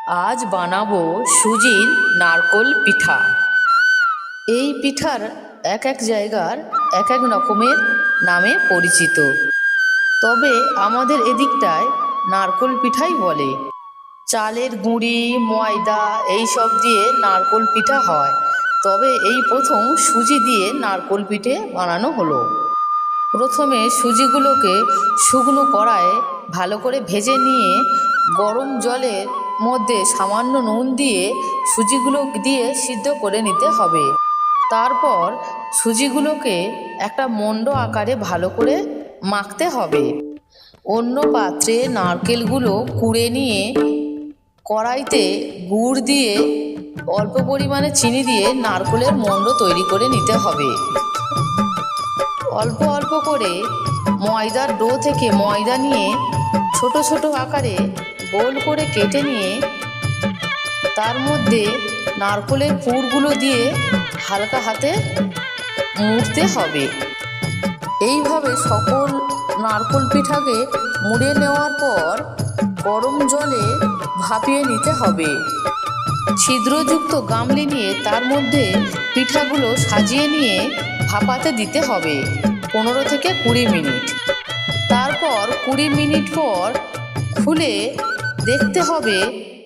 আজ বানাবো সুজির নারকোল পিঠা। এই পিঠার এক এক জায়গার এক এক রকমের নামে পরিচিত, তবে আমাদের এদিকটায় নারকোল পিঠাই বলে। চালের গুঁড়ি, ময়দা এই সব দিয়ে নারকোল পিঠা হয়, তবে এই প্রথম সুজি দিয়ে নারকোল পিঠে বানানো হলো। প্রথমে সুজিগুলোকে শুকনো কড়াইয়ে ভালো করে ভেজে নিয়ে গরম জলের মধ্যে সামান্য নুন দিয়ে সুজিগুলো দিয়ে সিদ্ধ করে নিতে হবে। তারপর সুজিগুলোকে একটা মণ্ড আকারে ভালো করে মাখতে হবে। অন্য পাত্রে নারকেলগুলো কুড়ে নিয়ে কড়াইতে গুড় দিয়ে অল্প পরিমাণে চিনি দিয়ে নারকেলের মণ্ড তৈরি করে নিতে হবে। অল্প অল্প করে ময়দার ডো থেকে ময়দা নিয়ে ছোট ছোট আকারে গোল করে কেটে নিয়ে তার মধ্যে নারকেলের পুরগুলো দিয়ে হালকা হাতে মুড়তে হবে। এইভাবে সকল নারকেল পিঠাকে মুড়ে নেওয়ার পর গরম জলে ভাপিয়ে নিতে হবে। ছিদ্রযুক্ত গামলি নিয়ে তার মধ্যে পিঠাগুলো সাজিয়ে নিয়ে ভাপাতে দিতে হবে 15 থেকে 20 মিনিট। তারপর 20 মিনিট পর খুলে দেখতে হবে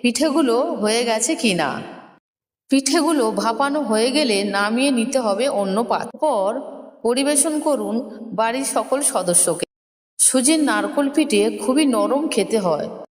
পিঠেগুলো হয়ে গেছে কিনা। পিঠেগুলো ভাপানো হয়ে গেলে নামিয়ে নিতে হবে অন্য পাত্রে। পর পরিবেশন করুন বাড়ির সকল সদস্যকে। সুজির নারকেল পিঠে খুবই নরম খেতে হয়।